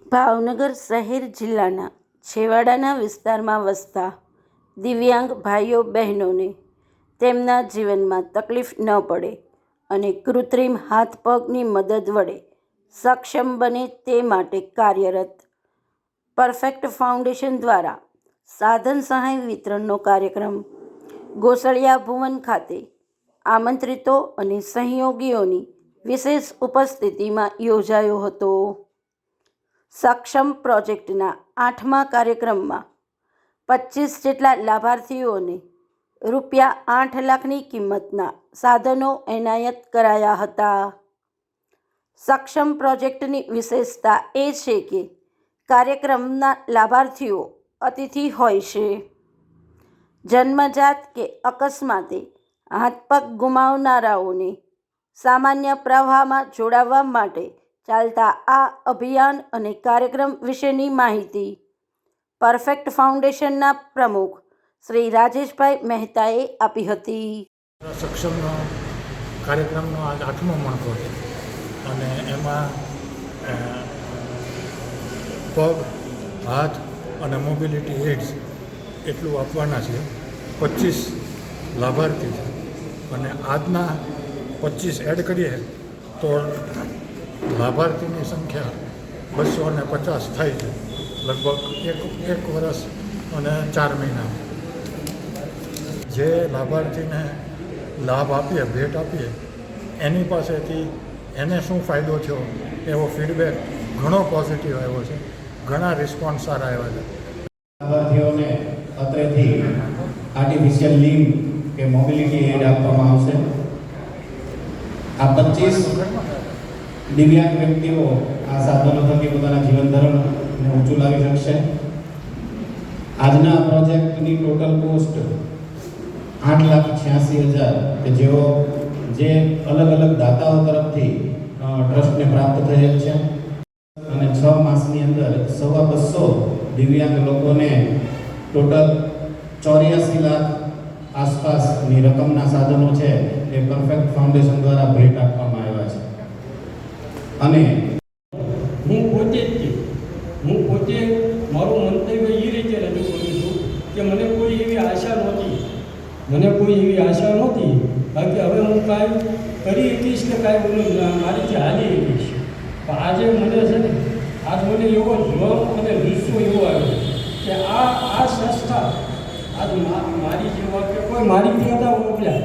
ભાવનગર શહેર જિલ્લાના છેવાડાના વિસ્તારમાં વસતા દિવ્યાંગ ભાઈઓ બહેનોને તેમના જીવનમાં તકલીફ ન પડે અને કૃત્રિમ હાથ પગની મદદ વડે સક્ષમ બને તે માટે કાર્યરત પરફેક્ટ ફાઉન્ડેશન દ્વારા સાધન સહાય વિતરણનો કાર્યક્રમ ગોસળિયા ભુવન ખાતે આમંત્રિતો અને સહયોગીઓની વિશેષ ઉપસ્થિતિમાં યોજાયો હતો. સક્ષમ પ્રોજેક્ટના 8મા કાર્યક્રમમાં 25 જેટલા લાભાર્થીઓને ₹8 લાખની કિંમતના સાધનો એનાયત કરાયા હતા. સક્ષમ પ્રોજેક્ટની વિશેષતા એ છે કે કાર્યક્રમના લાભાર્થીઓ અતિથિ હોય છે. જન્મજાત કે અકસ્માતે હાથ પગ ગુમાવનારાઓને સામાન્ય પ્રવાહમાં જોડાવા માટે ચાલતા આ અભિયાન અને કાર્યક્રમ વિશેની માહિતી પરફેક્ટ ફાઉન્ડેશનના પ્રમુખ શ્રી રાજેશભાઈ મહેતાએ આપી હતી. સક્ષમનો કાર્યક્રમનો આજ 8મો મણકો છે અને એમાં પગ, હાથ અને મોબિલિટી એડ્સ એટલું આપવાના છે. 25 લાભાર્થી છે અને આજના 25 એડ કરીએ તો લાભાર્થીની સંખ્યા 250 થાય છે, લગભગ એક વર્ષ અને 4 મહિના. જે લાભાર્થીને લાભ આપીએ, ભેટ આપીએ, એની પાસેથી એને શું ફાયદો થયો એવો ફીડબેક ઘણો પોઝિટિવ આવ્યો છે. ઘણા રિસ્પોન્સ સારા આવ્યા છે. લાભાર્થીઓને અત્રેથી આર્ટિફિશિયલ લીમ્બ કે મોબિલિટી એડ આપવામાં આવશે. આ 25 દિવ્યાંગ વ્યક્તિઓ આ સાધનો થકી પોતાના જીવન ધોરણને ઊંચું લાવી શકશે. આજના પ્રોજેક્ટની ટોટલ કોસ્ટ 8,86,000 કે જેઓ જે અલગ અલગ દાતાઓ તરફથી ટ્રસ્ટને પ્રાપ્ત થયેલ છે અને 6 માસની અંદર 250 દિવ્યાંગ લોકોને ટોટલ 84 લાખ આસપાસની રકમના સાધનો છે એ પરફેક્ટ ફાઉન્ડેશન દ્વારા ભેટ આપવામાં આવ્યા છે. અને હું પોતે મારું મંતવ્ય એ રીતે રજૂ કરું છું કે મને કોઈ એવી આશા નહોતી બાકી હવે હું કાંઈ કરી શકીશ કે કાંઈ મારીથી હાલી શકીશ. પણ આજે મને છે ને મને એવો જોમ અને જુસ્સો એવો આવ્યો કે આ સંસ્થા આજ મારી જેવા કે કોઈ મારી ત્યાં મોકલ્યા